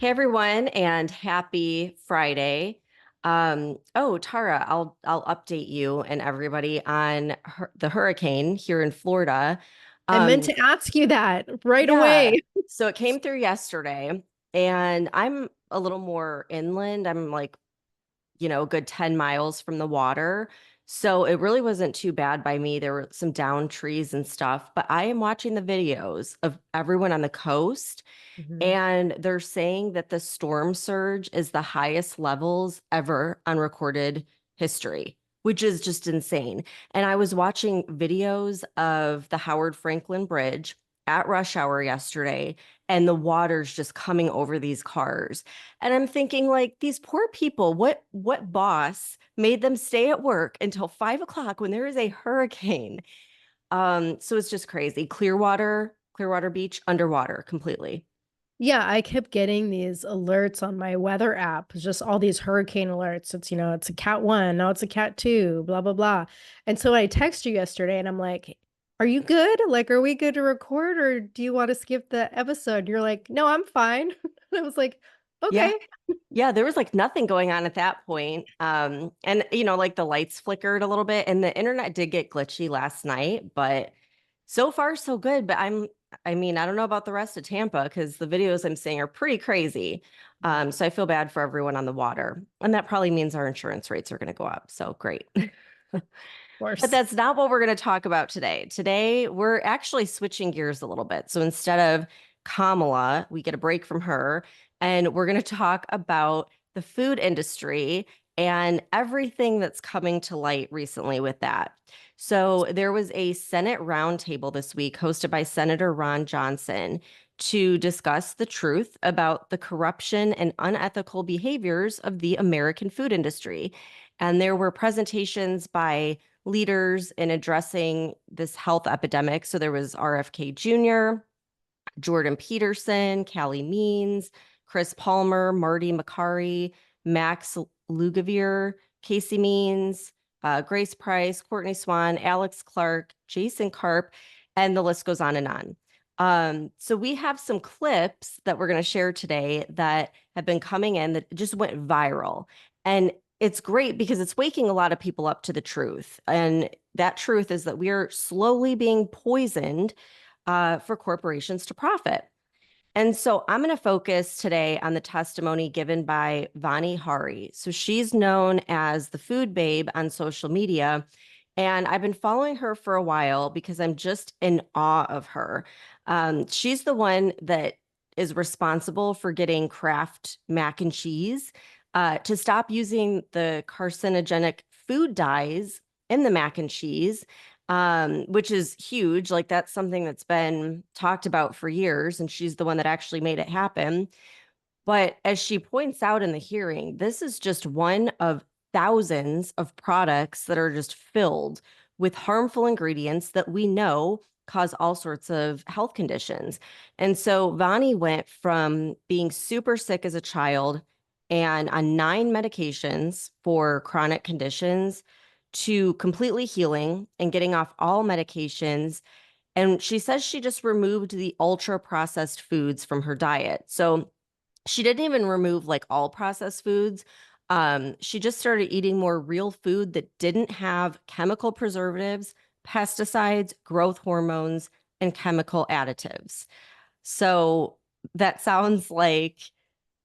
everyone, and happy Friday. Tara, I'll update you and everybody on the hurricane here in Florida. I meant Um, to ask you that right yeah, away. so it came through yesterday, and I'm a little more inland. I'm like a good 10 miles from the water. So it really wasn't too bad by me. There were some down trees and stuff, but I am watching the videos of everyone on the coast, Mhm. and they're saying that the storm surge is the highest levels ever on recorded history, which is just insane. And I was watching videos of the Howard Franklin Bridge at rush hour yesterday, and the water's just coming over these cars. And I'm thinking, like, these poor people, what boss made them stay at work until 5 o'clock when there is a hurricane? So it's just crazy. Clearwater Beach, underwater completely. Yeah, I kept getting these alerts on my weather app, just all these hurricane alerts. It's a cat one, now it's a cat two, blah, blah, blah. And so I text you yesterday and I'm like, are you good? Like, are we good to record or do you want to skip the episode? And you're like, no, I'm fine. I was like, Yeah. okay. Yeah, there was like nothing going on at that point. And like the lights flickered a little bit and the internet did get glitchy last night, but so far so good. But I don't know about the rest of Tampa because the videos I'm seeing are pretty crazy. So I feel bad for everyone on the water. And that probably means our insurance rates are going to go up. So great. Of But course. that's not what we're going to talk about today. Today, we're actually switching gears a little bit. So instead of Kamala, we get a break from her, and we're going to talk about the food industry and everything that's coming to light recently with that. So there was a Senate roundtable this week hosted by Senator Ron Johnson to discuss the truth about the corruption and unethical behaviors of the American food industry. And there were presentations by leaders in addressing this health epidemic. So there was RFK Jr., Jordan Peterson, Callie Means, Chris Palmer, Marty Makari, Max Lugavere, Casey Means, Grace Price, Courtney Swan, Alex Clark, Jason Karp, and the list goes on and on. So we have some clips that we're going to share today that have been coming in that just went viral. And it's great because it's waking a lot of people up to the truth. And that truth is that we are slowly being poisoned for corporations to profit. And so I'm going to focus today on the testimony given by Vani Hari. So she's known as the food babe on social media. And I've been following her for a while because I'm just in awe of her. She's the one that is responsible for getting Kraft mac and cheese to stop using the carcinogenic food dyes in the mac and cheese, which is huge. Like that's something that's been talked about for years, and she's the one that actually made it happen. But as she points out in the hearing, this is just one of thousands of products that are just filled with harmful ingredients that we know cause all sorts of health conditions. And so Vani went from being super sick as a child and on 9 medications for chronic conditions to completely healing and getting off all medications. And she says she just removed the ultra processed foods from her diet. So she didn't even remove like all processed foods. She just started eating more real food that didn't have chemical preservatives, pesticides, growth hormones, and chemical additives. So that sounds like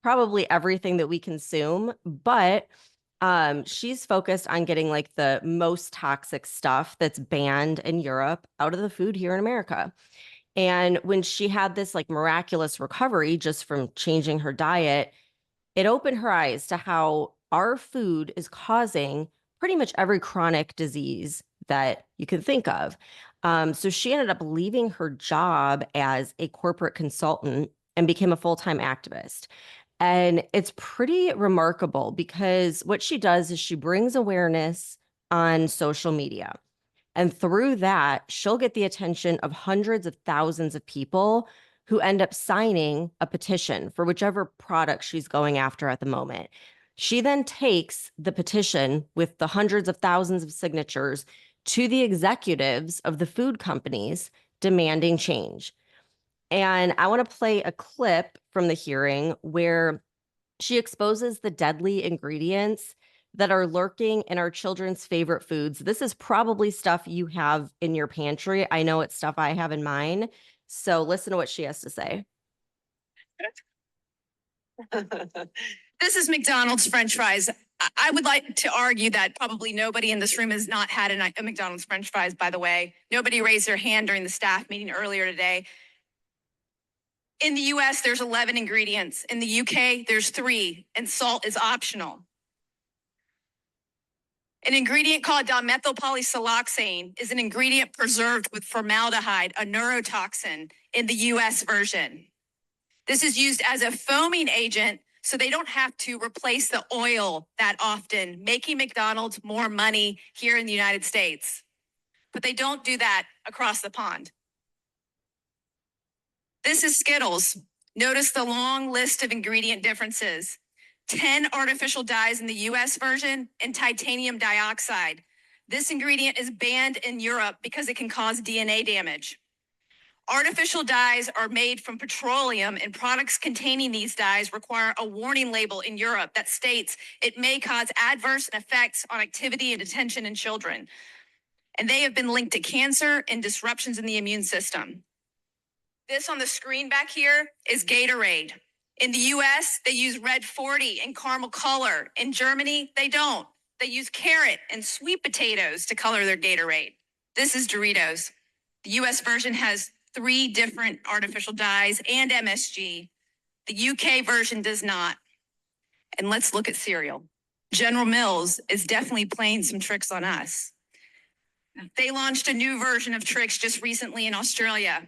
probably everything that we consume, but she's focused on getting like the most toxic stuff that's banned in Europe out of the food here in America. And when she had this like miraculous recovery just from changing her diet, it opened her eyes to how our food is causing pretty much every chronic disease that you can think of. So she ended up leaving her job as a corporate consultant and became a full-time activist. And it's pretty remarkable because what she does is she brings awareness on social media. And through that, she'll get the attention of hundreds of thousands of people who end up signing a petition for whichever product she's going after at the moment. She then takes the petition with the hundreds of thousands of signatures to the executives of the food companies demanding change. And I want to play a clip from the hearing where she exposes the deadly ingredients that are lurking in our children's favorite foods. This is probably stuff you have in your pantry. I know it's stuff I have in mine. So listen to what she has to say. This is McDonald's French fries. I would like to argue that probably nobody in this room has not had a McDonald's French fries, by the way. Nobody raised their hand during the staff meeting earlier today. In the US, there's 11 ingredients. In the UK, there's 3, and salt is optional. An ingredient called dimethylpolysiloxane is an ingredient preserved with formaldehyde, a neurotoxin, in the US version. This is used as a foaming agent so they don't have to replace the oil that often, making McDonald's more money here in the United States. But they don't do that across the pond. This is Skittles. Notice the long list of ingredient differences. 10 artificial dyes in the US version and titanium dioxide. This ingredient is banned in Europe because it can cause DNA damage. Artificial dyes are made from petroleum, and products containing these dyes require a warning label in Europe that states it may cause adverse effects on activity and attention in children. And they have been linked to cancer and disruptions in the immune system. This on the screen back here is Gatorade. In the US, they use red 40 and caramel color. In Germany, they don't. They use carrot and sweet potatoes to color their Gatorade. This is Doritos. The US version has 3 different artificial dyes and MSG. The UK version does not. And let's look at cereal. General Mills is definitely playing some tricks on us. They launched a new version of Trix just recently in Australia.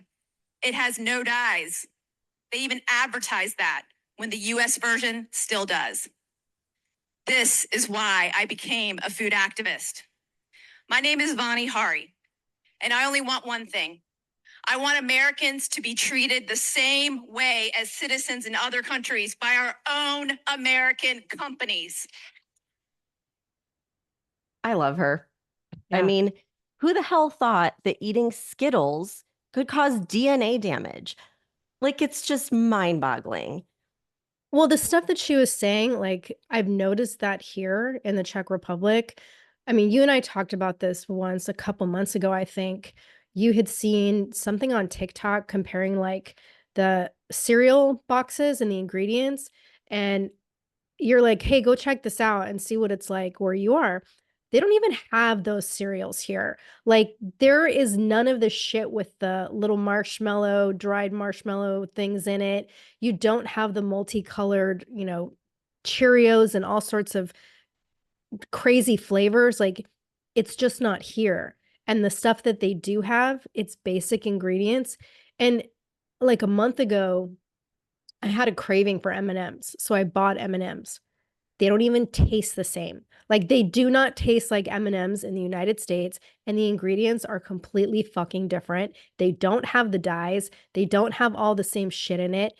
It has no dyes. They even advertise that when the US version still does. This is why I became a food activist. My name is Vani Hari, and I only want one thing. I want Americans to be treated the same way as citizens in other countries by our own American companies. I love her. I Yeah. mean, who the hell thought that eating Skittles could cause DNA damage? Like, it's just mind boggling. Well, the stuff that she was saying, like, I've noticed that here in the Czech Republic. I mean, you and I talked about this once a couple months ago, I think. You had seen something on TikTok comparing like the cereal boxes and the ingredients, and you're like, "Hey, go check this out and see what it's like where you are." They don't even have those cereals here. Like, there is none of the shit with the little marshmallow, dried marshmallow things in it. You don't have the multicolored, Cheerios and all sorts of crazy flavors. Like, it's just not here. And the stuff that they do have, it's basic ingredients. And like a month ago, I had a craving for M&Ms, so I bought M&Ms. They don't even taste the same. Like, they do not taste like M&Ms in the United States, and the ingredients are completely fucking different. They don't have the dyes. They don't have all the same shit in it.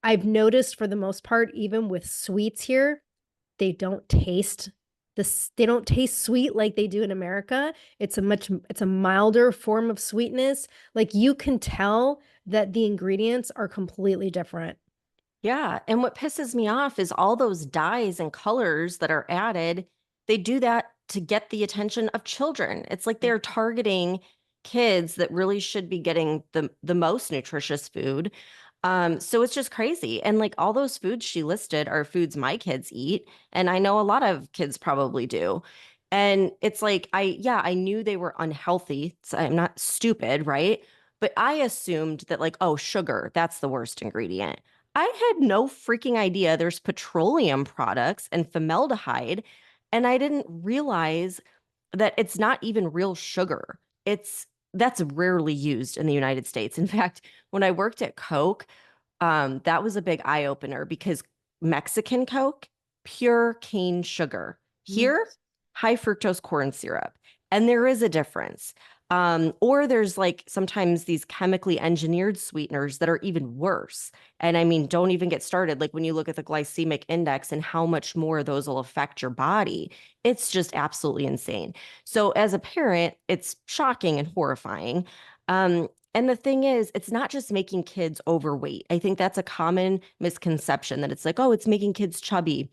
I've noticed for the most part, even with sweets here, they don't taste they don't taste sweet like they do in America. It's a milder form of sweetness. Like, you can tell that the ingredients are completely different. Yeah. And what pisses me off is all those dyes and colors that are added, they do that to get the attention of children. It's like they're targeting kids that really should be getting the most nutritious food. So it's just crazy. And like all those foods she listed are foods my kids eat. And I know a lot of kids probably do. And it's like, I knew they were unhealthy. So I'm not stupid, right? But I assumed that, like, oh, sugar, that's the worst ingredient. I had no freaking idea there's petroleum products and formaldehyde, and I didn't realize that it's not even real sugar. That's rarely used in the United States. In fact, when I worked at Coke, that was a big eye opener because Mexican Coke, pure cane sugar. Mhm. Here, high fructose corn syrup. And there is a difference. Or there's like sometimes these chemically engineered sweeteners that are even worse. And I mean, don't even get started. Like when you look at the glycemic index and how much more those will affect your body, it's just absolutely insane. So as a parent, it's shocking and horrifying. And the thing is, it's not just making kids overweight. I think that's a common misconception that it's like, oh, it's making kids chubby.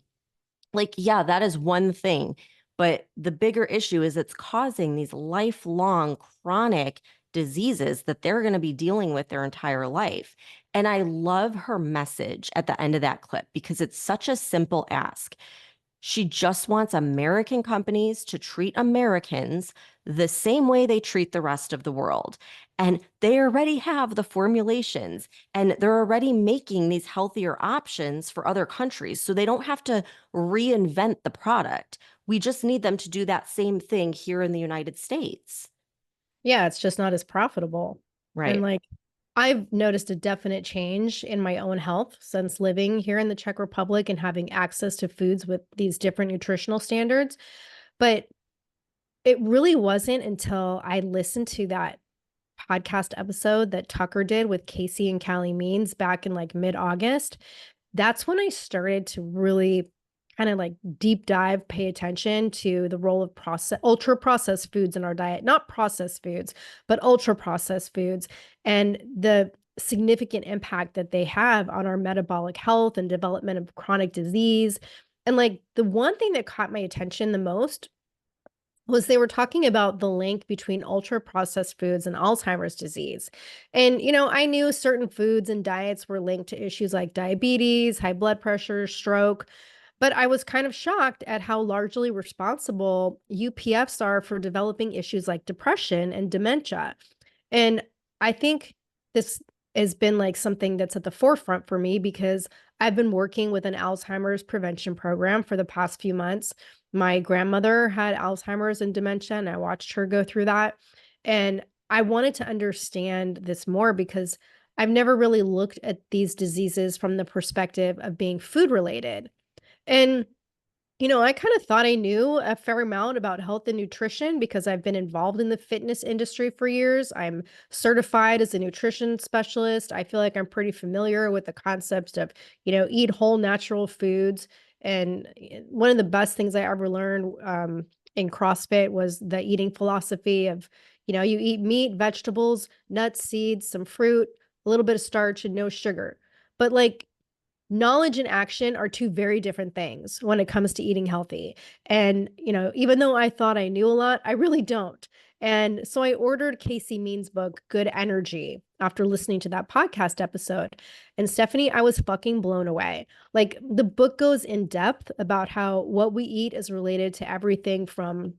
Like, yeah, that is one thing. But the bigger issue is it's causing these lifelong chronic diseases that they're going to be dealing with their entire life. And I love her message at the end of that clip because it's such a simple ask. She just wants American companies to treat Americans the same way they treat the rest of the world. And they already have the formulations and they're already making these healthier options for other countries. So they don't have to reinvent the product. We just need them to do that same thing here in the United States. Yeah, it's just not as profitable. And Right. like I've noticed a definite change in my own health since living here in the Czech Republic and having access to foods with these different nutritional standards. But it really wasn't until I listened to that podcast episode that Tucker did with Casey and Callie Means back in like mid-August. That's when I started to really kind of like deep dive, pay attention to the role of ultra processed foods in our diet, not processed foods, but ultra processed foods, and the significant impact that they have on our metabolic health and development of chronic disease. And like the one thing that caught my attention the most was they were talking about the link between ultra processed foods and Alzheimer's disease. And, I knew certain foods and diets were linked to issues like diabetes, high blood pressure, stroke, but I was kind of shocked at how largely responsible UPFs are for developing issues like depression and dementia. And I think this has been like something that's at the forefront for me because I've been working with an Alzheimer's prevention program for the past few months. My grandmother had Alzheimer's and dementia, and I watched her go through that. And I wanted to understand this more because I've never really looked at these diseases from the perspective of being food related. And I kind of thought I knew a fair amount about health and nutrition because I've been involved in the fitness industry for years. I'm certified as a nutrition specialist. I feel like I'm pretty familiar with the concepts of, eat whole natural foods. And one of the best things I ever learned in CrossFit was the eating philosophy of, you eat meat, vegetables, nuts, seeds, some fruit, a little bit of starch, and no sugar. But like, knowledge and action are two very different things when it comes to eating healthy. And, even though I thought I knew a lot, I really don't. And so I ordered Casey Means' book, Good Energy, after listening to that podcast episode. And Stephanie, I was fucking blown away. Like the book goes in depth about how what we eat is related to everything from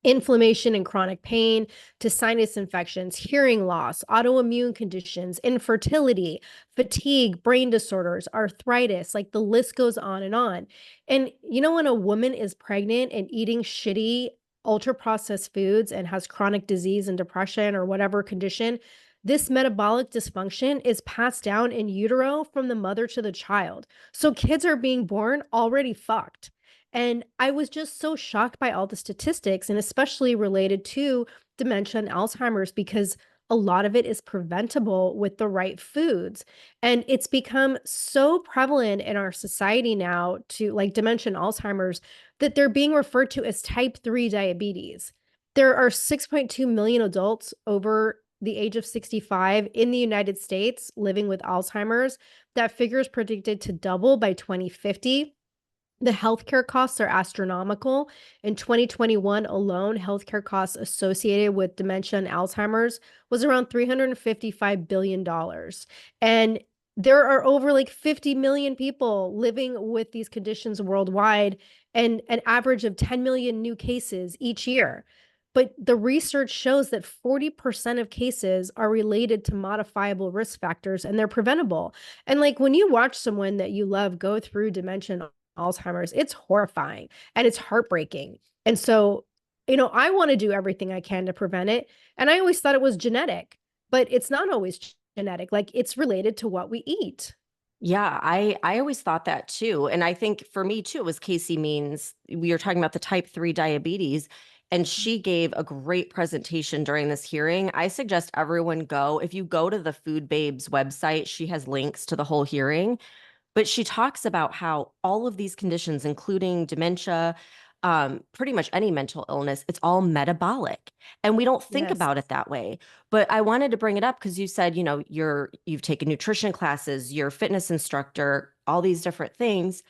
inflammation and chronic pain to sinus infections, hearing loss, autoimmune conditions, infertility, fatigue, brain disorders, arthritis, like the list goes on and on. And when a woman is pregnant and eating shitty, ultra processed foods and has chronic disease and depression or whatever condition, this metabolic dysfunction is passed down in utero from the mother to the child. So kids are being born already fucked. And I was just so shocked by all the statistics and especially related to dementia and Alzheimer's because a lot of it is preventable with the right foods. And it's become so prevalent in our society now to like dementia and Alzheimer's that they're being referred to as type 3 diabetes. There are 6.2 million adults over the age of 65 in the United States living with Alzheimer's. That figure is predicted to double by 2050. The healthcare costs are astronomical. In 2021 alone, healthcare costs associated with dementia and Alzheimer's was around $355 billion. And there are over like 50 million people living with these conditions worldwide and an average of 10 million new cases each year. But the research shows that 40% of cases are related to modifiable risk factors and they're preventable. And like when you watch someone that you love go through dementia and Alzheimer's, it's horrifying and it's heartbreaking. And so, I want to do everything I can to prevent it. And I always thought it was genetic, but it's not always genetic. Like it's related to what we eat. Yeah, I always thought that too. And I think for me too, it was Casey Means. We were talking about the type 3 diabetes, and she gave a great presentation during this hearing. I suggest everyone go. If you go to the Food Babes website, she has links to the whole hearing. But she talks about how all of these conditions, including dementia, pretty much any mental illness, it's all metabolic. And we don't think Yes. about it that way. But I wanted to bring it up because you said, you've taken nutrition classes, you're a fitness instructor, all these different things.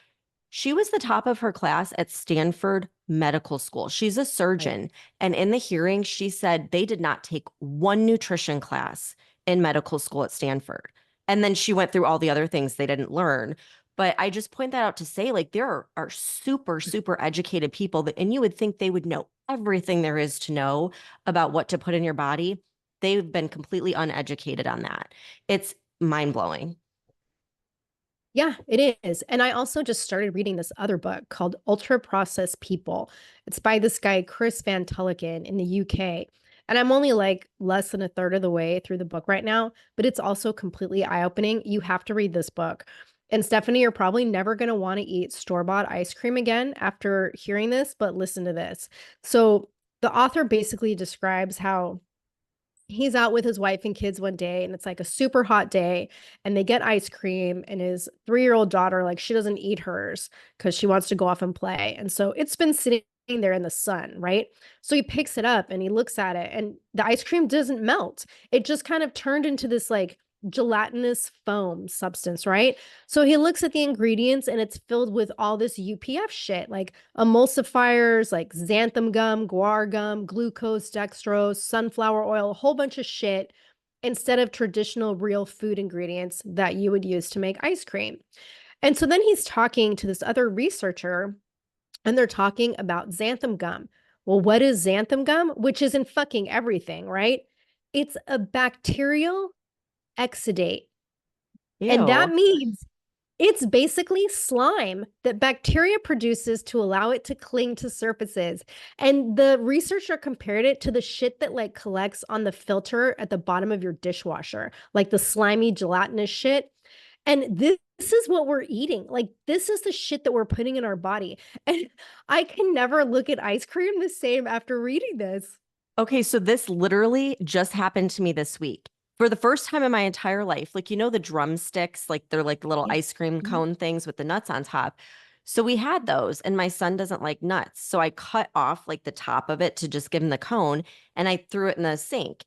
She was the top of her class at Stanford Medical School. She's a Right. surgeon. And in the hearing, she said they did not take one nutrition class in medical school at Stanford. And then she went through all the other things they didn't learn. But I just point that out to say, like, there are super, super educated people that, and you would think they would know everything there is to know about what to put in your body. They've been completely uneducated on that. It's mind blowing. Yeah, it is. And I also just started reading this other book called Ultra Processed People. It's by this guy, Chris Van Tulliken in the UK. And I'm only like less than a third of the way through the book right now, but it's also completely eye-opening. You have to read this book. And Stephanie, you're probably never going to want to eat store-bought ice cream again after hearing this, but listen to this. So the author basically describes how he's out with his wife and kids one day and it's like a super hot day and they get ice cream and his 3-year-old daughter, like, she doesn't eat hers because she wants to go off and play, and so it's been sitting there in the sun, right? So he picks it up and he looks at it and the ice cream doesn't melt. It just kind of turned into this like gelatinous foam substance, right? So he looks at the ingredients and it's filled with all this UPF shit, like emulsifiers, like xanthan gum, guar gum, glucose, dextrose, sunflower oil, a whole bunch of shit instead of traditional real food ingredients that you would use to make ice cream. And so then he's talking to this other researcher and they're talking about xanthan gum. Well, what is xanthan gum? Which is in fucking everything, right? It's a bacterial exudate. And that Ew. means it's basically slime that bacteria produces to allow it to cling to surfaces. And the researcher compared it to the shit that like collects on the filter at the bottom of your dishwasher, like the slimy gelatinous shit. And this is what we're eating. Like, this is the shit that we're putting in our body. And I can never look at ice cream the same after reading this. Okay, so this literally just happened to me this week. For the first time in my entire life, like, the drumsticks, like they're like little Yeah. ice cream Mhm. cone things with the nuts on top. So we had those, and my son doesn't like nuts. So I cut off like the top of it to just give him the cone, and I threw it in the sink.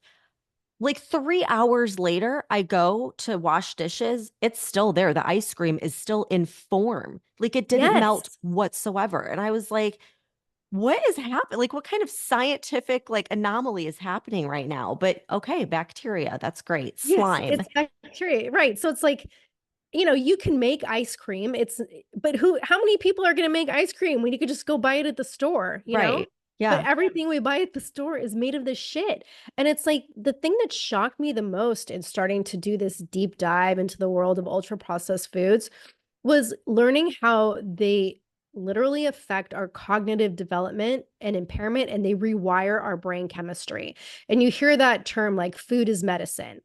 Like 3 hours later, I go to wash dishes. It's still there. The ice cream is still in form. Like, it didn't melt Yes. whatsoever. And I was like, what is happening? Like, what kind of scientific like anomaly is happening right now? But okay, bacteria. That's great. Yes, Slime. it's bacteria, right? So it's like, you can make ice cream. But how many people are going to make ice cream when you could just go buy it at the store, you know? Right. But Yeah. everything we buy at the store is made of this shit. And it's like the thing that shocked me the most in starting to do this deep dive into the world of ultra processed foods was learning how they literally affect our cognitive development and impairment, and they rewire our brain chemistry. And you hear that term like food is medicine.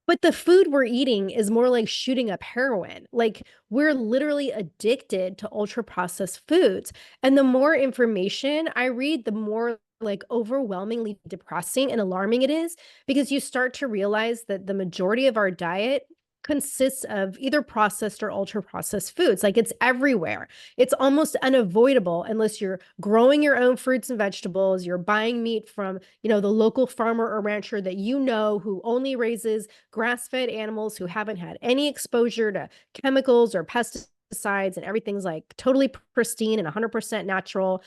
But the food we're eating is more like shooting up heroin. Like, we're literally addicted to ultra processed foods. And the more information I read, the more like overwhelmingly depressing and alarming it is, because you start to realize that the majority of our diet consists of either processed or ultra processed foods. Like, it's everywhere. It's almost unavoidable unless you're growing your own fruits and vegetables, you're buying meat from, the local farmer or rancher that who only raises grass-fed animals who haven't had any exposure to chemicals or pesticides, and everything's like totally pristine and 100% natural.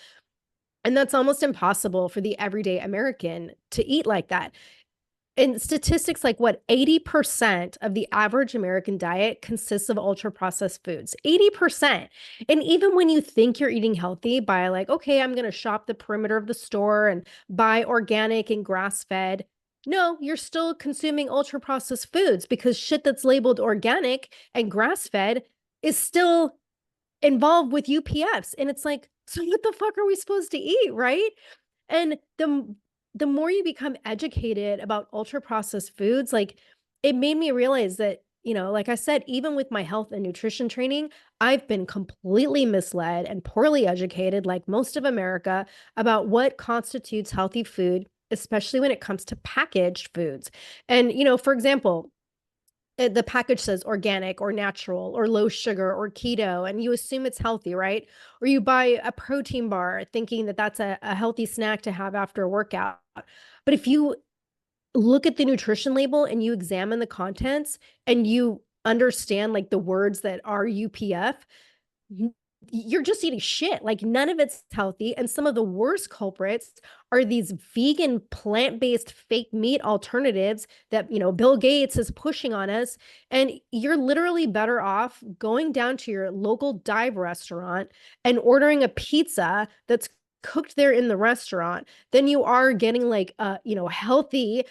And that's almost impossible for the everyday American to eat like that. And statistics like what 80% of the average American diet consists of ultra processed foods. 80%. And even when you think you're eating healthy by like, okay, I'm going to shop the perimeter of the store and buy organic and grass fed. No, you're still consuming ultra processed foods because shit that's labeled organic and grass fed is still involved with UPFs. And it's like, so what the fuck are we supposed to eat, right? And the more you become educated about ultra processed foods, like, it made me realize that, like I said, even with my health and nutrition training, I've been completely misled and poorly educated, like most of America, about what constitutes healthy food, especially when it comes to packaged foods. And, for example, the package says organic or natural or low sugar or keto, and you assume it's healthy, right? Or you buy a protein bar thinking that that's a healthy snack to have after a workout. But if you look at the nutrition label and you examine the contents and you understand like the words that are UPF, you're just eating shit. Like none of it's healthy. And some of the worst culprits are these vegan, plant-based fake meat alternatives that, Bill Gates is pushing on us. And you're literally better off going down to your local dive restaurant and ordering a pizza that's cooked there in the restaurant than you are getting like healthy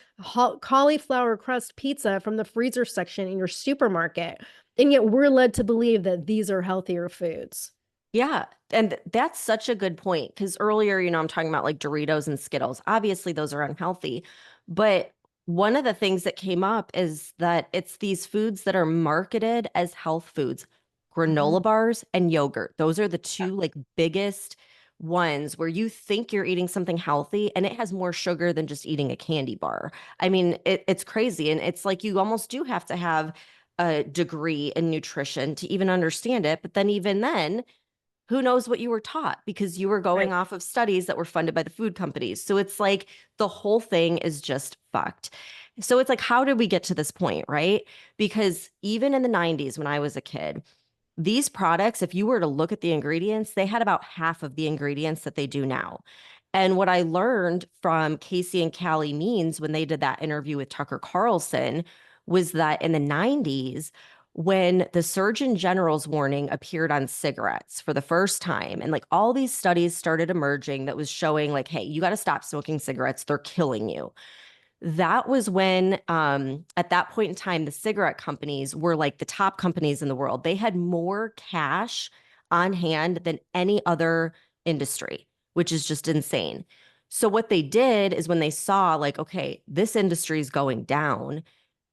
cauliflower crust pizza from the freezer section in your supermarket. And yet we're led to believe that these are healthier foods. Yeah. And that's such a good point. Because earlier, I'm talking about like Doritos and Skittles. Obviously, those are unhealthy. But one of the things that came up is that it's these foods that are marketed as health foods, granola bars and yogurt. Those are the two like biggest ones where you think you're eating something healthy and it has more sugar than just eating a candy bar. I mean, it's crazy. And it's like you almost do have to have a degree in nutrition to even understand it. But then, even then, who knows what you were taught because you were going Right. off of studies that were funded by the food companies. So it's like the whole thing is just fucked. So it's like, how did we get to this point, right? Because even in the 90s, when I was a kid, these products, if you were to look at the ingredients, they had about half of the ingredients that they do now. And what I learned from Casey and Callie Means when they did that interview with Tucker Carlson was that in the 90s, when the Surgeon General's warning appeared on cigarettes for the first time, and like all these studies started emerging that was showing, like, hey, you got to stop smoking cigarettes, they're killing you. That was when, at that point in time, the cigarette companies were like the top companies in the world. They had more cash on hand than any other industry, which is just insane. So, what they did is when they saw, like, okay, this industry is going down,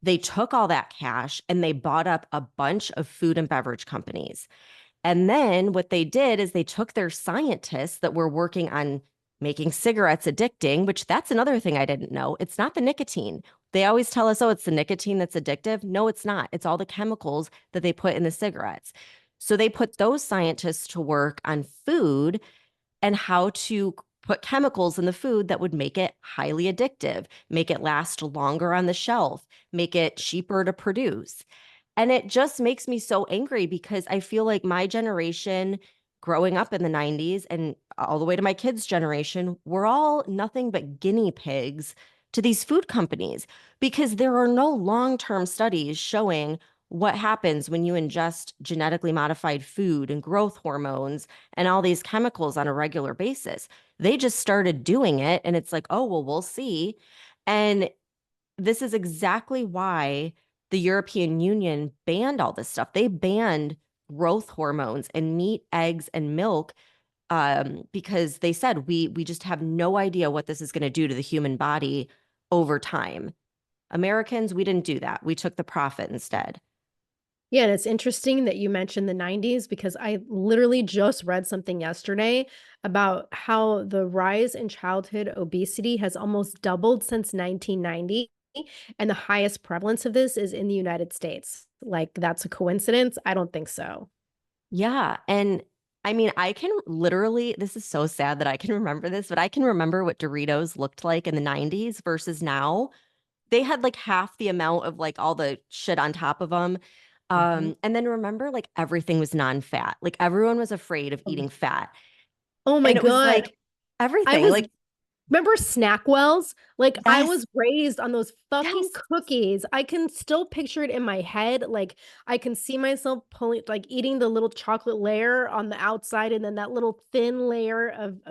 they took all that cash and they bought up a bunch of food and beverage companies. And then what they did is they took their scientists that were working on making cigarettes addicting, which that's another thing I didn't know. It's not the nicotine. They always tell us, oh, it's the nicotine that's addictive. No, it's not. It's all the chemicals that they put in the cigarettes. So they put those scientists to work on food and how to put chemicals in the food that would make it highly addictive, make it last longer on the shelf, make it cheaper to produce. And it just makes me so angry because I feel like my generation growing up in the 90s and all the way to my kids' generation, we're all nothing but guinea pigs to these food companies because there are no long-term studies showing what happens when you ingest genetically modified food and growth hormones and all these chemicals on a regular basis. They just started doing it and it's like, oh, well, we'll see. And this is exactly why the European Union banned all this stuff. They banned growth hormones and meat, eggs, and milk because they said we just have no idea what this is going to do to the human body over time. Americans, we didn't do that. We took the profit instead. Yeah, and it's interesting that you mentioned the 90s because I literally just read something yesterday about how the rise in childhood obesity has almost doubled since 1990. And the highest prevalence of this is in the United States. Like, that's a coincidence? I don't think so. Yeah. And I mean, I can literally, this is so sad that I can remember this, but I can remember what Doritos looked like in the 90s versus now. They had like half the amount of like all the shit on top of them. Mhm. And then remember, like everything was non-fat. Like everyone was afraid of Oh eating fat. oh my And it was God. like I everything. was Like, Remember Snackwells? Like, I yes, was raised on those fucking yes. cookies. I can still picture it in my head. Like, I can see myself pulling, like, eating the little chocolate layer on the outside and then that little thin layer of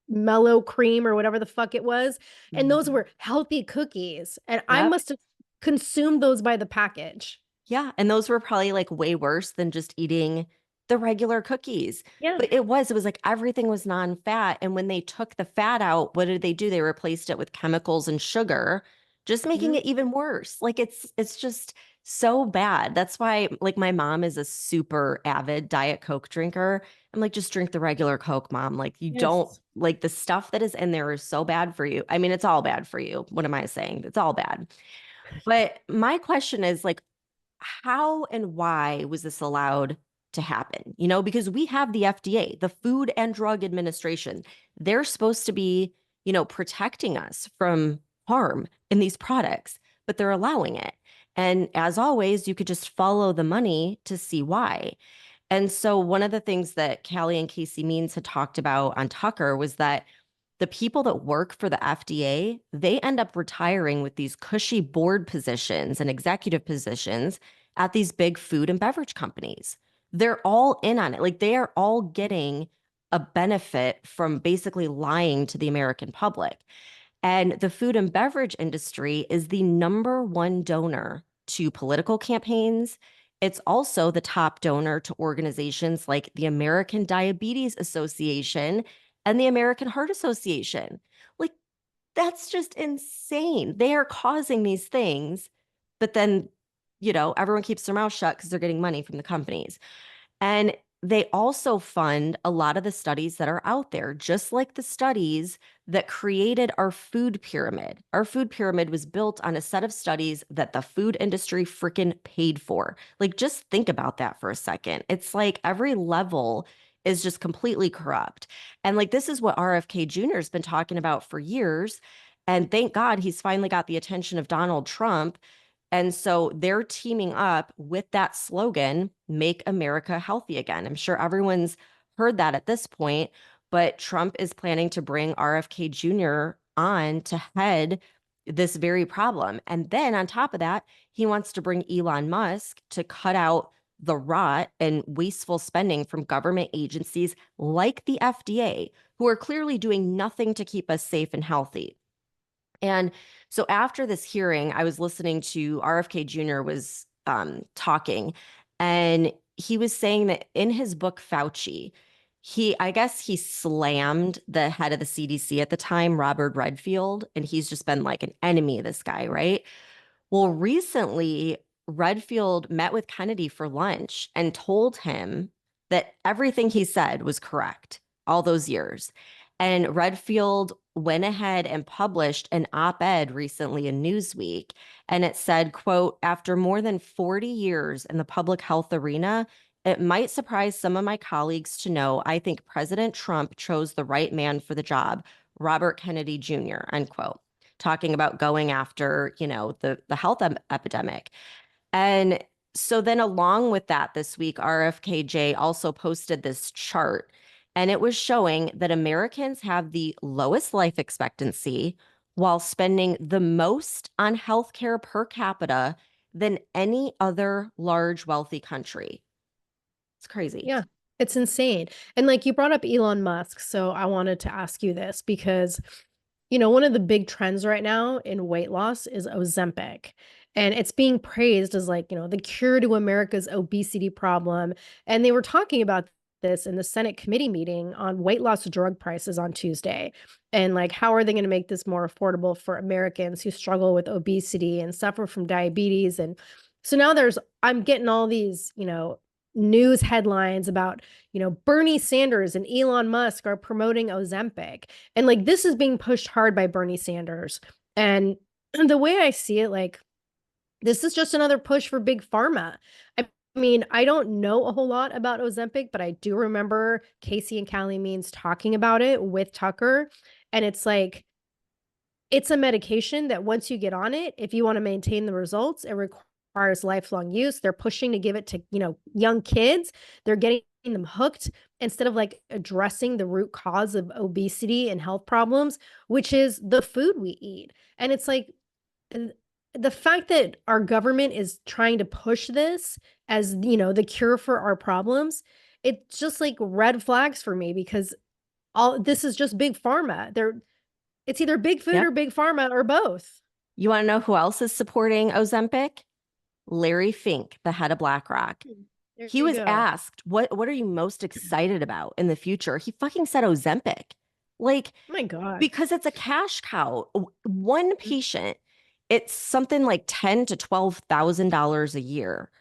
mellow cream or whatever the fuck it was. And those Mhm. were healthy cookies. And I Yep. must have consumed those by the package. Yeah, and those were probably like way worse than just eating the regular cookies. Yeah. But it was like everything was non-fat. And when they took the fat out, what did they do? They replaced it with chemicals and sugar, just making Mhm. it even worse. Like it's just so bad. That's why like my mom is a super avid Diet Coke drinker. I'm like, just drink the regular Coke, mom. Like you don't Yes. like the stuff that is in there is so bad for you. I mean, it's all bad for you. What am I saying? It's all bad. But my question is like, how and why was this allowed to happen? You know, because we have the FDA, the Food and Drug Administration. They're supposed to be, you know, protecting us from harm in these products, but they're allowing it. And as always, you could just follow the money to see why. And so one of the things that Callie and Casey Means had talked about on Tucker was that the people that work for the FDA, they end up retiring with these cushy board positions and executive positions at these big food and beverage companies. They're all in on it. Like they are all getting a benefit from basically lying to the American public. And the food and beverage industry is the number one donor to political campaigns. It's also the top donor to organizations like the American Diabetes Association and the American Heart Association. Like, that's just insane. They are causing these things, but then, you know, everyone keeps their mouth shut because they're getting money from the companies. And they also fund a lot of the studies that are out there, just like the studies that created our food pyramid. Our food pyramid was built on a set of studies that the food industry freaking paid for. Like, just think about that for a second. It's like every level is just completely corrupt. And like, this is what RFK Jr. has been talking about for years. And thank God he's finally got the attention of Donald Trump. And so they're teaming up with that slogan, Make America Healthy Again. I'm sure everyone's heard that at this point, but Trump is planning to bring RFK Jr. on to head this very problem. And then on top of that, he wants to bring Elon Musk to cut out the rot and wasteful spending from government agencies like the FDA, who are clearly doing nothing to keep us safe and healthy. And so after this hearing, I was listening to RFK Jr. was talking, and he was saying that in his book, Fauci, I guess he slammed the head of the CDC at the time, Robert Redfield, and he's just been like an enemy of this guy, right? Well, recently, Redfield met with Kennedy for lunch and told him that everything he said was correct all those years. And Redfield went ahead and published an op-ed recently in Newsweek, and it said, quote, after more than 40 years in the public health arena, it might surprise some of my colleagues to know I think President Trump chose the right man for the job, Robert Kennedy Jr., end quote, talking about going after, you know, the health epidemic. And so then along with that this week, RFKJ also posted this chart, and it was showing that Americans have the lowest life expectancy while spending the most on healthcare per capita than any other large wealthy country. It's crazy. Yeah, it's insane. And like you brought up Elon Musk, so I wanted to ask you this because, you know, one of the big trends right now in weight loss is Ozempic. And it's being praised as like, you know, the cure to America's obesity problem. And they were talking about this in the Senate committee meeting on weight loss drug prices on Tuesday. And like, how are they going to make this more affordable for Americans who struggle with obesity and suffer from diabetes? And so now I'm getting all these, you know, news headlines about, you know, Bernie Sanders and Elon Musk are promoting Ozempic. And like this is being pushed hard by Bernie Sanders. And the way I see it, like this is just another push for big pharma. I mean, I don't know a whole lot about Ozempic, but I do remember Casey and Callie Means talking about it with Tucker. And it's like, it's a medication that once you get on it, if you want to maintain the results, it requires lifelong use. They're pushing to give it to, you know, young kids. They're getting them hooked instead of like addressing the root cause of obesity and health problems, which is the food we eat. And it's like the fact that our government is trying to push this as, you know, the cure for our problems, it's just like red flags for me because all this is just big pharma. It's either big food Yep. or big pharma or both. You want to know who else is supporting Ozempic? Larry Fink, the head of BlackRock. There He you was go. asked, what are you most excited about in the future? He fucking said Ozempic. Like, My God. because it's a cash cow. One patient, it's something like $10,000 to $12,000 a year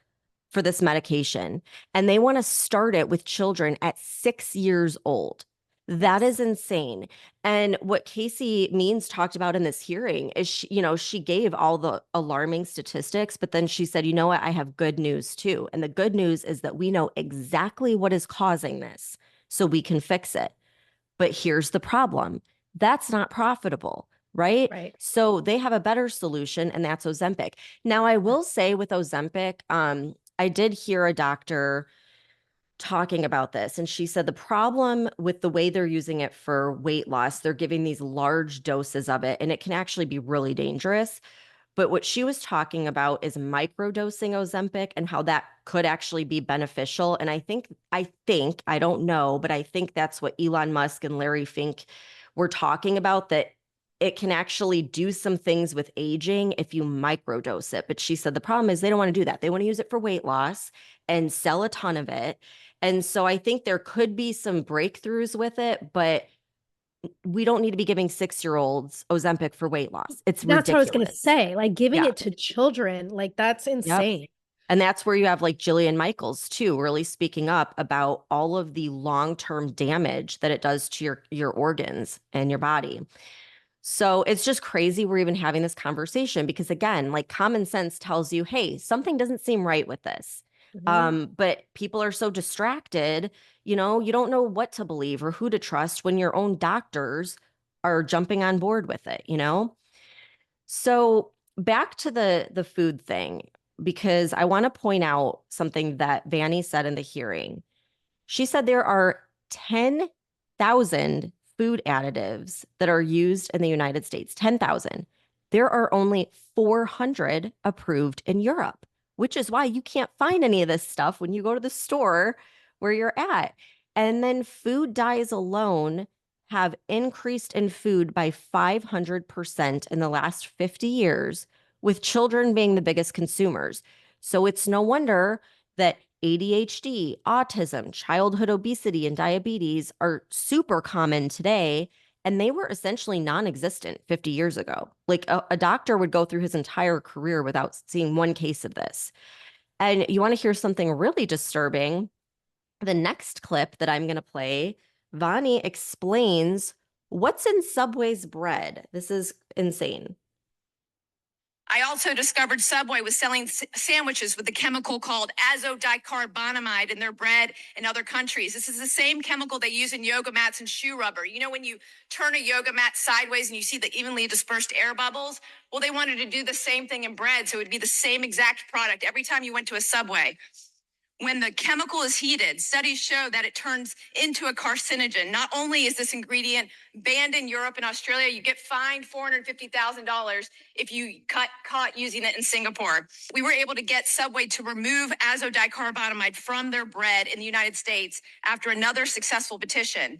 for this medication. And they want to start it with children at 6 years old. That is insane. And what Casey Means talked about in this hearing is she gave all the alarming statistics, but then she said, you know what, I have good news too. And the good news is that we know exactly what is causing this, so we can fix it. But here's the problem. That's not profitable, right? Right. So they have a better solution, and that's Ozempic. Now, I will say with Ozempic, I did hear a doctor talking about this, and she said the problem with the way they're using it for weight loss, they're giving these large doses of it, and it can actually be really dangerous. But what she was talking about is microdosing Ozempic and how that could actually be beneficial. And I don't know, but I think that's what Elon Musk and Larry Fink were talking about, that it can actually do some things with aging if you microdose it. But she said the problem is they don't want to do that. They want to use it for weight loss and sell a ton of it. And so I think there could be some breakthroughs with it, but we don't need to be giving 6-year-olds Ozempic for weight loss. It's That's what I was gonna ridiculous. say. Like giving Yeah. it to children, like that's Yep. insane. And that's where you have like Jillian Michaels too, really speaking up about all of the long-term damage that it does to your organs and your body. So it's just crazy we're even having this conversation because again, like common sense tells you, hey, something doesn't seem right with this. Mhm. But people are so distracted, you don't know what to believe or who to trust when your own doctors are jumping on board with it. So back to the food thing, because I want to point out something that Vani said in the hearing. She said there are 10,000 food additives that are used in the United States. 10,000. There are only 400 approved in Europe, which is why you can't find any of this stuff when you go to the store where you're at. And then food dyes alone have increased in food by 500% in the last 50 years, with children being the biggest consumers. So it's no wonder that ADHD, autism, childhood obesity, and diabetes are super common today. And they were essentially non existent 50 years ago. Like a doctor would go through his entire career without seeing one case of this. And you want to hear something really disturbing? The next clip that I'm going to play, Vani explains what's in Subway's bread. This is insane. I also discovered Subway was selling sandwiches with a chemical called azodicarbonamide in their bread in other countries. This is the same chemical they use in yoga mats and shoe rubber. You know, when you turn a yoga mat sideways and you see the evenly dispersed air bubbles? Well, they wanted to do the same thing in bread, so it would be the same exact product every time you went to a Subway. When the chemical is heated, studies show that it turns into a carcinogen. Not only is this ingredient banned in Europe and Australia, you get fined $450,000 if you caught using it in Singapore. We were able to get Subway to remove azodicarbonamide from their bread in the United States after another successful petition.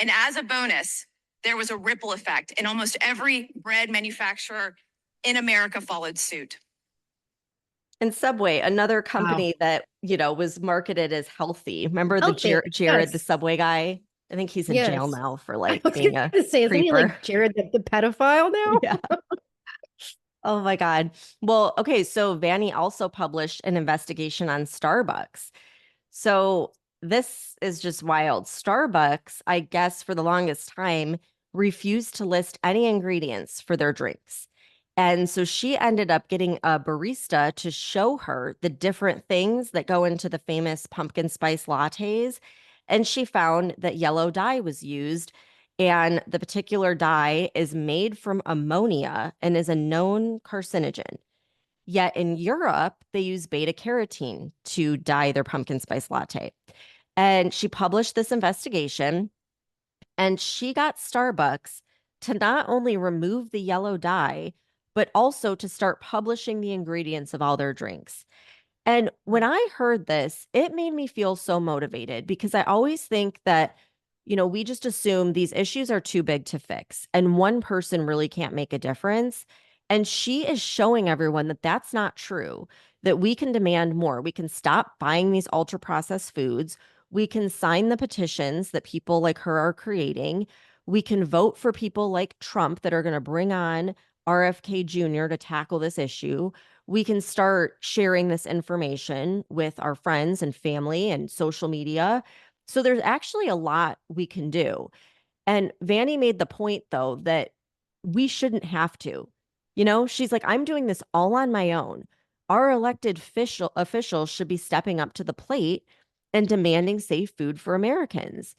And as a bonus, there was a ripple effect, and almost every bread manufacturer in America followed suit. And Subway, another Wow. company that, was marketed as healthy. Remember the Healthy, Jared, the yes. Subway guy? I think he's in jail Yes. now for I like was being a gonna say, isn't he creeper. like Jared the pedophile now? Yeah. Oh my God. Well, okay. So Vanny also published an investigation on Starbucks. So this is just wild. Starbucks, I guess, for the longest time, refused to list any ingredients for their drinks. And so she ended up getting a barista to show her the different things that go into the famous pumpkin spice lattes. And she found that yellow dye was used. And the particular dye is made from ammonia and is a known carcinogen. Yet in Europe, they use beta carotene to dye their pumpkin spice latte. And she published this investigation, and she got Starbucks to not only remove the yellow dye, but also to start publishing the ingredients of all their drinks. And when I heard this, it made me feel so motivated because I always think that, we just assume these issues are too big to fix and one person really can't make a difference. And she is showing everyone that that's not true, that we can demand more. We can stop buying these ultra processed foods. We can sign the petitions that people like her are creating. We can vote for people like Trump that are going to bring on RFK Jr. to tackle this issue. We can start sharing this information with our friends and family and social media. So there's actually a lot we can do. And Vanny made the point, though, that we shouldn't have to. She's like, I'm doing this all on my own. Our elected officials should be stepping up to the plate and demanding safe food for Americans.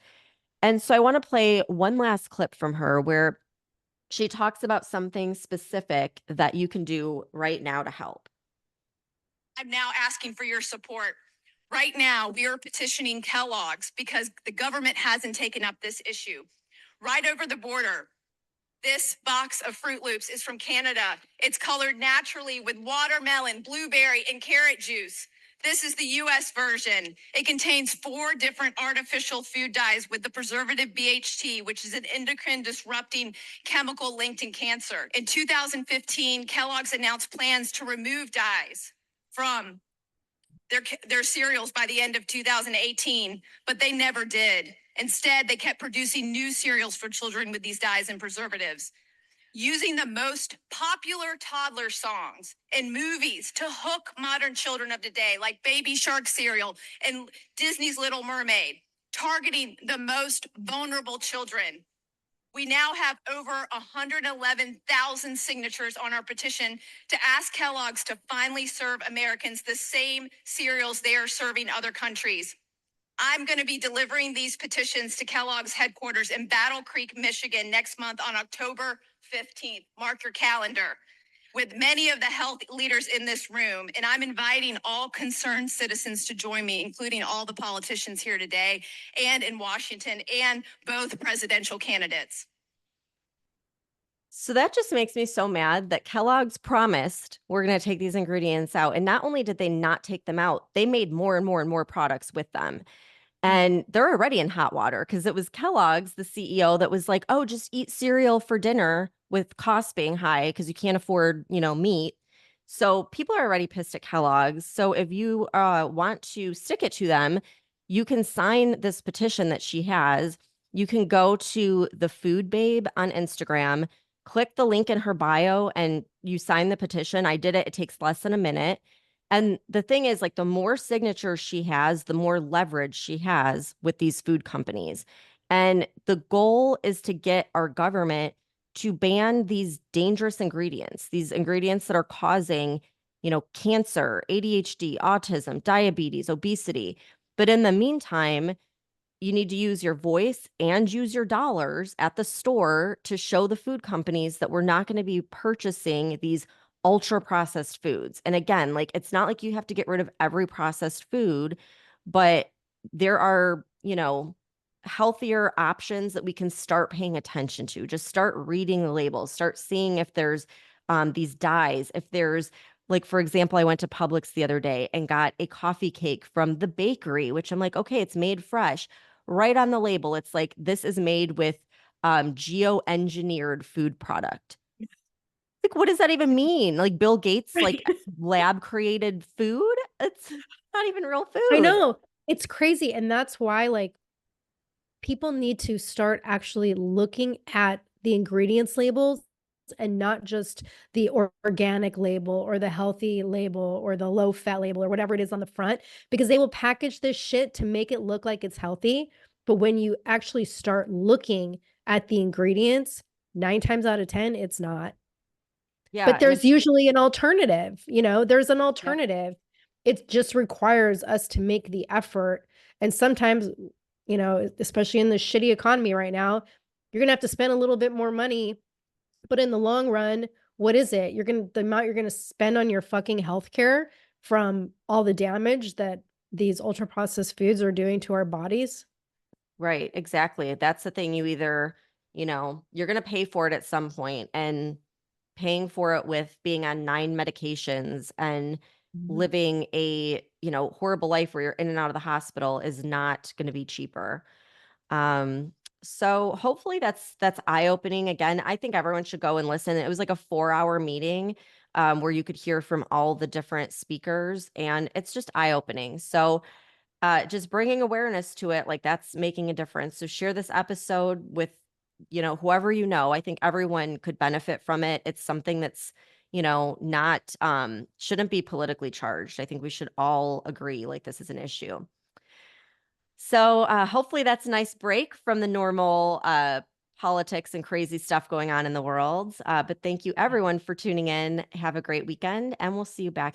And so I want to play one last clip from her where she talks about something specific that you can do right now to help. I'm now asking for your support. Right now, we are petitioning Kellogg's because the government hasn't taken up this issue. Right over the border, this box of Fruit Loops is from Canada. It's colored naturally with watermelon, blueberry, and carrot juice. This is the US version. It contains 4 different artificial food dyes with the preservative BHT, which is an endocrine disrupting chemical linked in cancer. In 2015, Kellogg's announced plans to remove dyes from their cereals by the end of 2018, but they never did. Instead, they kept producing new cereals for children with these dyes and preservatives, using the most popular toddler songs and movies to hook modern children of today, like Baby Shark cereal and Disney's Little Mermaid, targeting the most vulnerable children. We now have over 111,000 signatures on our petition to ask Kellogg's to finally serve Americans the same cereals they are serving other countries. I'm going to be delivering these petitions to Kellogg's headquarters in Battle Creek, Michigan next month on October 15th. Mark your calendar. With many of the health leaders in this room, and I'm inviting all concerned citizens to join me, including all the politicians here today and in Washington and both presidential candidates. So that just makes me so mad that Kellogg's promised we're going to take these ingredients out. And not only did they not take them out, they made more and more and more products with them. And they're already in hot water because it was Kellogg's, the CEO, that was like, oh, just eat cereal for dinner with costs being high because you can't afford, meat. So people are already pissed at Kellogg's. So if you want to stick it to them, you can sign this petition that she has. You can go to the Food Babe on Instagram, click the link in her bio, and you sign the petition. I did it. It takes less than a minute. And the thing is, like, the more signatures she has, the more leverage she has with these food companies. And the goal is to get our government to ban these dangerous ingredients, these ingredients that are causing, cancer, ADHD, autism, diabetes, obesity. But in the meantime, you need to use your voice and use your dollars at the store to show the food companies that we're not going to be purchasing these ultra processed foods. And again, like, it's not like you have to get rid of every processed food, but there are, healthier options that we can start paying attention to. Just start reading the labels, start seeing if there's these dyes, if there's, like, for example, I went to Publix the other day and got a coffee cake from the bakery, which I'm like, okay, it's made fresh. Right on the label, it's like, this is made with geo-engineered food product. Like, what does that even mean? Like, Bill Gates, like, Right. lab created food? It's not even real I food. know. It's crazy. And that's why, like, people need to start actually looking at the ingredients labels and not just the organic label or the healthy label or the low fat label or whatever it is on the front, because they will package this shit to make it look like it's healthy. But when you actually start looking at the ingredients, 9 times out of 10, it's not. Yeah, But and there's it's usually an alternative, there's an yep. alternative. It just requires us to make the effort. And sometimes, especially in this shitty economy right now, you're gonna have to spend a little bit more money. But in the long run, what is it? The amount you're gonna spend on your fucking healthcare from all the damage that these ultra processed foods are doing to our bodies. Right, exactly. That's the thing. You either, you're going to pay for it at some point, and paying for it with being on 9 medications and Mhm. living a, horrible life where you're in and out of the hospital is not going to be cheaper. Um, so hopefully that's eye-opening. Again, I think everyone should go and listen. It was like a 4-hour meeting where you could hear from all the different speakers, and it's just eye-opening. So just bringing awareness to it, like, that's making a difference. So share this episode with, whoever you know. I think everyone could benefit from it. It's something that's, not shouldn't be politically charged. I think we should all agree, like, this is an issue. So hopefully that's a nice break from the normal politics and crazy stuff going on in the world. But thank you everyone for tuning in. Have a great weekend, and we'll see you back.